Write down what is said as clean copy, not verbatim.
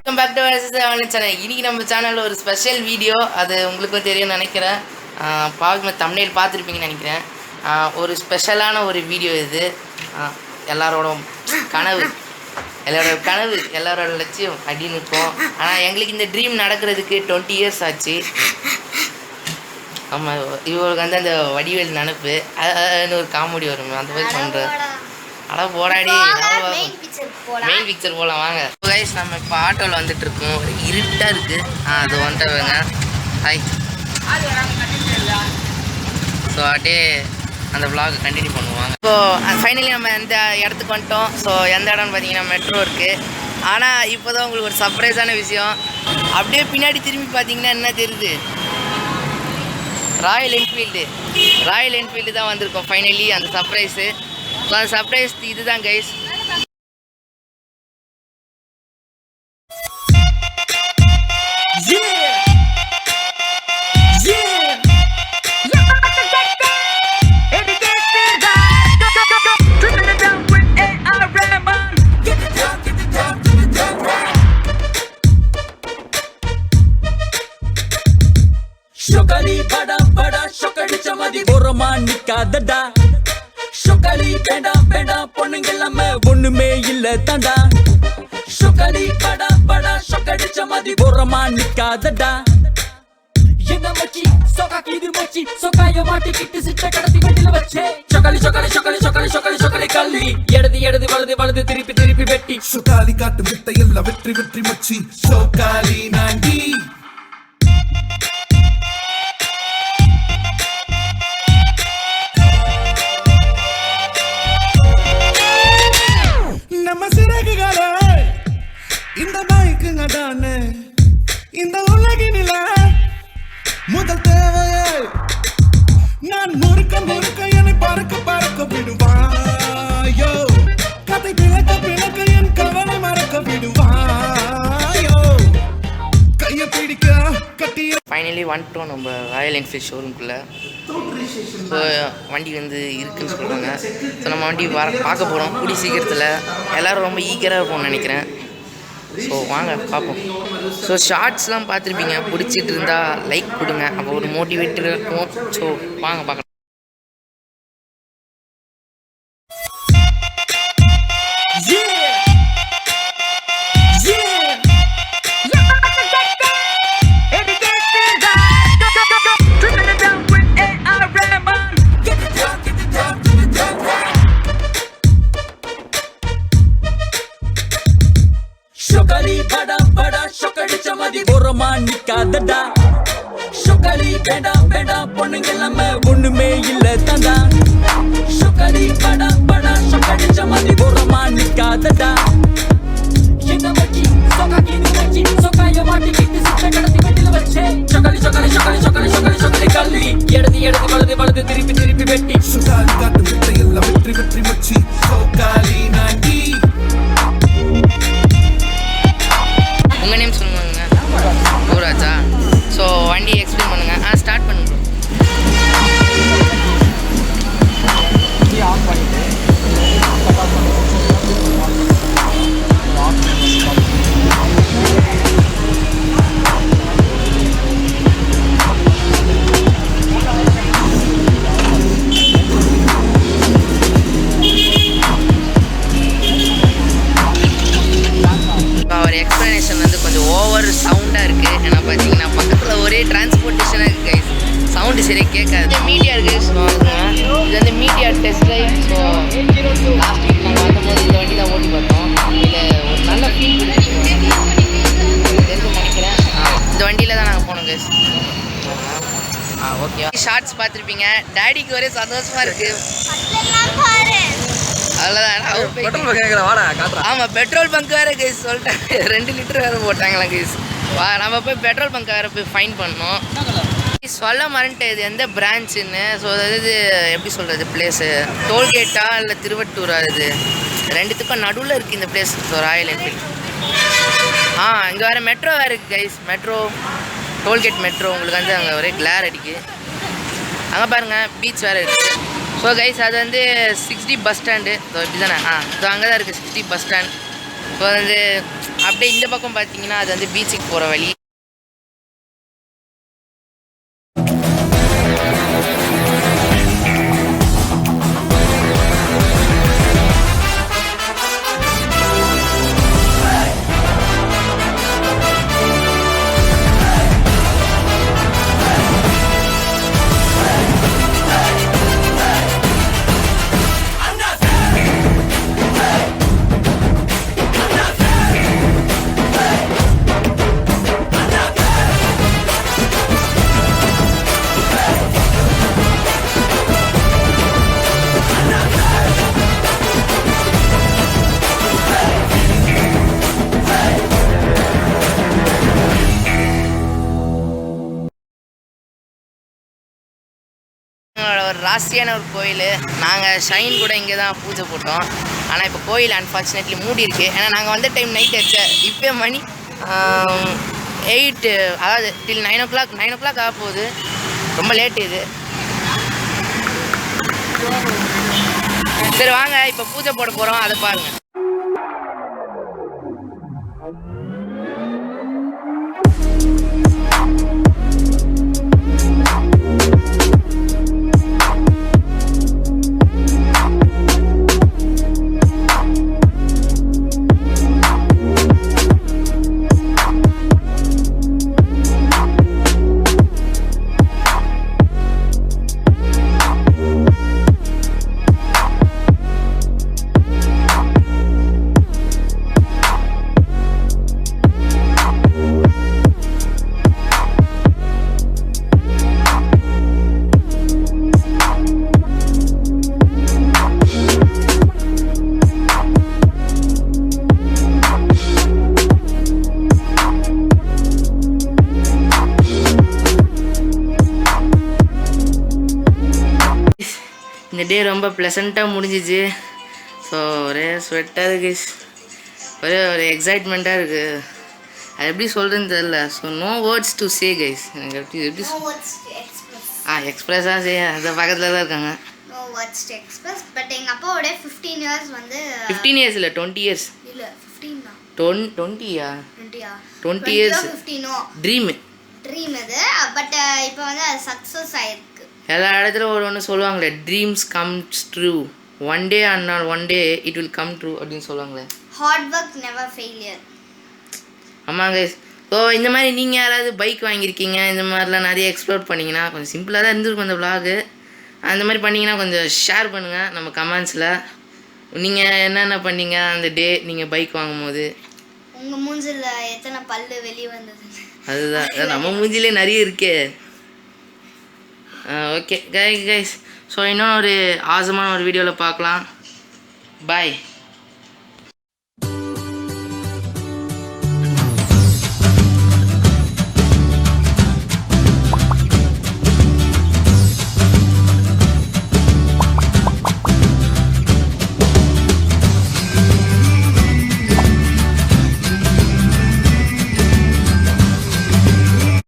Welcome back to Vasan channel. இன்னைக்கு நம்ம சேனலில் ஒரு ஸ்பெஷல் வீடியோ, அது உங்களுக்கும் தெரியும்னு நினைக்கிறேன். தம்ப்நெயில் பார்த்துருப்பீங்கன்னு நினைக்கிறேன். ஒரு ஸ்பெஷலான ஒரு வீடியோ இது. எல்லாரோட கனவு, எல்லாரோட லட்சியம் அப்படின்னு இருக்கும். ஆனால் எங்களுக்கு இந்த ட்ரீம் நடக்கிறதுக்கு 20 இயர்ஸ் ஆச்சு. ஆமாம், இவங்களுக்கு வந்து அந்த வடிவேல் நினப்பு அதுன்னு ஒரு காமெடி வரும், அந்த மாதிரி பண்ணுறேன். ஆனால் போடாடி மெயின் பிக்சர் போகலாம் வாங்க. கைஸ், நம்ம இப்போ ஆட்டோவில் வந்துட்டு இருக்கோம். ஒரு இருட்டாக இருக்குது. அது வந்துட்டவங்க ஹாய். ஸோ அப்படியே அந்த விளாக் கண்டினியூ பண்ணுவாங்க. இப்போது ஃபைனலி நம்ம எந்த இடத்துக்கு வந்துட்டோம். ஸோ எந்த இடம்னு பார்த்தீங்கன்னா மெட்ரோ இருக்குது. ஆனால் இப்போ தான் உங்களுக்கு ஒரு சர்ப்ரைஸான விஷயம். அப்படியே பின்னாடி திரும்பி பார்த்தீங்கன்னா என்ன தெரியுது? ராயல் என்ஃபீல்டு தான் வந்திருக்கோம் ஃபைனலி. அந்த சர்ப்ரைஸு, ஸோ அந்த சர்ப்ரைஸ் இதுதான் கைஸ். शोकली बड़ा बड़ा शोकड़ी चमदी बोरमा निकादडा शोकली बेंडा बेंडा பொண்ணுங்கெல்லாம் ஒண்ணுமே இல்ல தண்டா शोकली बड़ा बड़ा शोकड़ी चमदी बोरमा निकादडा என்ன மச்சி சோகா கீது மச்சி சோகாய மாட்டி கிட்டு சிட்ட கடத்தி வெட்டில வச்சே शोकली शोकली शोकली शोकली शोकली शोकली கல்லி எடதி எடதி வலது வலது திருப்பி திருப்பி வெட்டி शोकली காட்டு வித்தை எல்லாம் வெற்றி வெற்றி மச்சி शोकली நாண்டி இந்த பைக்குங்க தானே இந்த உலகினில முதல் தேவையே. நான் முறுக்க முறுக்க என்னை பறக்க பறக்க விடுவாயோ, கதை பிளக்க பிளக்க என் கவலை மறக்க விடுவாயோ, கையை பிடிக்க கட்டிய. ஃபைனலி வந்துட்டோம் நம்ம ராயல் என்ஃபீல்ட் ஷோரூம்குள்ளே. ஸோ வண்டி வந்து இருக்குதுன்னு சொல்கிறாங்க. ஸோ நம்ம வண்டி பார்க்க போகிறோம் கூடிய சீக்கிரத்தில். எல்லோரும் ரொம்ப ஈகராக இருப்போம்னு நினைக்கிறேன். ஸோ வாங்க பார்ப்போம். ஸோ ஷார்ட்ஸ்லாம் பார்த்துருப்பீங்க, பிடிச்சிட்டு இருந்தால் லைக் கொடுங்க, அப்போ ஒரு மோட்டிவேட்டர் இருக்கும். ஸோ வாங்க பார்க்கலாம். शोकली बड़ा बड़ा शोकड़ी चमदी बोरमा निकादडा शोकली बेंडा बेंडा பொண்ணுங்கெல்லாம் ஒண்ணுமே இல்ல தண்டா शोकली बड़ा बड़ा शोकड़ी चमदी बोरमा निकादडा என்ன மச்சி சோகா கீது மச்சி சோகாய மாட்டி கிட்டு சிட்ட கடத்தி வெட்டில வச்சே शोकली शोकली शोकली शोकली शोकली शोकली கல்லி எடதி எடதி வலது வலது திருப்பி திருப்பி வெட்டி शोकली காட்டு வித்தை எல்லாம் வெற்றி வெற்றி மச்சி शोकली நாண்டி. உங்கள் நேம் சொல்லுவாங்க யுவராஜா. ஸோ வண்டி எக்ஸ்பிளைன் பண்ணுங்கள். ஸ்டார்ட் பண்ணுங்க. ஆஃப் பண்ணிட்டு அவர் எக்ஸ்ப்ளனேஷன் வந்து கொஞ்சம் ஓவர் சவுண்டாக இருக்குது. ஏன்னா பார்த்தீங்கன்னா பக்கத்தில் ஒரே டிரான்ஸ்போர்ட்டேஷனாக இருக்குது கைஸ், சவுண்டு சரியாக கேட்காது. இது மீடியா இருக்குது. ஸோ இது வந்து media test drive. So last week நாங்கள் வந்தபோது இந்த வண்டி தான் ஓட்டி பார்த்தோம். இதில் ஒரு நல்ல ஃபீல் தெரிஞ்சு நினைக்கிறேன். இந்த வண்டியில் தான் நாங்கள் போனோம் கைஸ். ஓகே, ஷார்ட்ஸ் பார்த்துருப்பீங்க. டேடிக்கு ஒரே சந்தோஷமாக இருக்குது. ஆமாம், பெட்ரோல் பங்க் வேறு கைஸ் சொல்லிட்டாங்க. 2 லிட்டர் வேறு போட்டாங்களா கைஸ். நம்ம போய் பெட்ரோல் பங்க் வேறு போய் ஃபைன் பண்ணோம். சொல்ல மறந்துட்டேன் இது எந்த பிரான்ச்சுன்னு. ஸோ அதாவது எப்படி சொல்கிறது, பிளேஸு டோல்கேட்டா இல்லை திருவட்டூரா, இது ரெண்டுத்துக்கும் நடுவில் இருக்குது இந்த பிளேஸ். So Royal Enfield. இங்கே வேறு மெட்ரோ வேறு இருக்குது கைஸ். மெட்ரோ டோல்கேட் மெட்ரோ உங்களுக்கு வந்து அங்கே ஒரே கிளார் அடிக்கு. அங்கே பாருங்கள் பீச் வேறு இருக்குது. ஸோ கைஸ் அது வந்து 60 பஸ் ஸ்டாண்டு. ஸோ இப்படி தானே? ஸோ அங்கே தான் இருக்குது 60 பஸ் ஸ்டாண்ட். ஸோ வந்து அப்படியே இந்த பக்கம் பார்த்தீங்கன்னா அது வந்து பீச்சுக்கு போகிற வழி. ஒரு ராசியான ஒரு கோயில். நாங்கள் ஷைன் கூட இங்கே தான் பூஜை போட்டோம். ஆனால் இப்போ கோயில் அன்ஃபார்ச்சுனேட்லி மூடி இருக்குது. ஏன்னா நாங்கள் வந்த டைம் நைட் ஆச்சு. இப்போ மணி 8, அதாவது டில் 9 o'clock ஆக போகுது. ரொம்ப லேட் இது. சரி வாங்க இப்போ பூஜை போட போகிறோம், அதை பாருங்கள். இந்த டே ரொம்ப ப்ளசண்ட்டாக முடிஞ்சிச்சு. ஸோ ஒரே ஸ்வெட்டாக இருக்குது, ஒரு எக்ஸைட்மெண்ட்டாக இருக்குது. அது எப்படி சொல்கிறேன்னு தெரில. So no words to say guys. எனக்கு எப்படி எக்ஸ்பிரஸாக சே அந்த பக்கத்தில் தான் இருக்காங்க. No words to express. But எங்கள் அப்பாவோட 15 years வந்து 15 years இல்லை 20 years. இல்லை 15 தான். 20யா 20 years ட்ரீம் இது. பட் இப்போ வந்து அது சக்ஸஸ் ஆயிருக்கு. எல்லா இடத்துல ஒன்று சொல்லுவாங்களே, dreams comes true, one day and not one day it will come true அப்படின்னு சொல்லுவாங்களே. Hard work never failure. ஆமாங்க. ஸோ இந்த மாதிரி நீங்கள் யாராவது பைக் வாங்கியிருக்கீங்க, இந்த மாதிரிலாம் நிறைய எக்ஸ்ப்ளோர் பண்ணிங்கன்னா கொஞ்சம் சிம்பிளாக தான் இருந்திருக்கும் அந்த விலாகு. அந்த மாதிரி பண்ணிங்கன்னா கொஞ்சம் ஷேர் பண்ணுங்கள் நம்ம கமெண்ட்ஸில். நீங்கள் என்னென்ன பண்ணீங்க அந்த டே நீங்கள் பைக் வாங்கும் போது. உங்கள் மூஞ்சில் எத்தனை பல்லு வெளியே வந்தது? அதுதான் நம்ம மூஞ்சிலே நிறைய இருக்கே. Okay guys. ஸோ இன்னும் ஒரு ஆசமான ஒரு வீடியோவில் பார்க்கலாம். பாய்.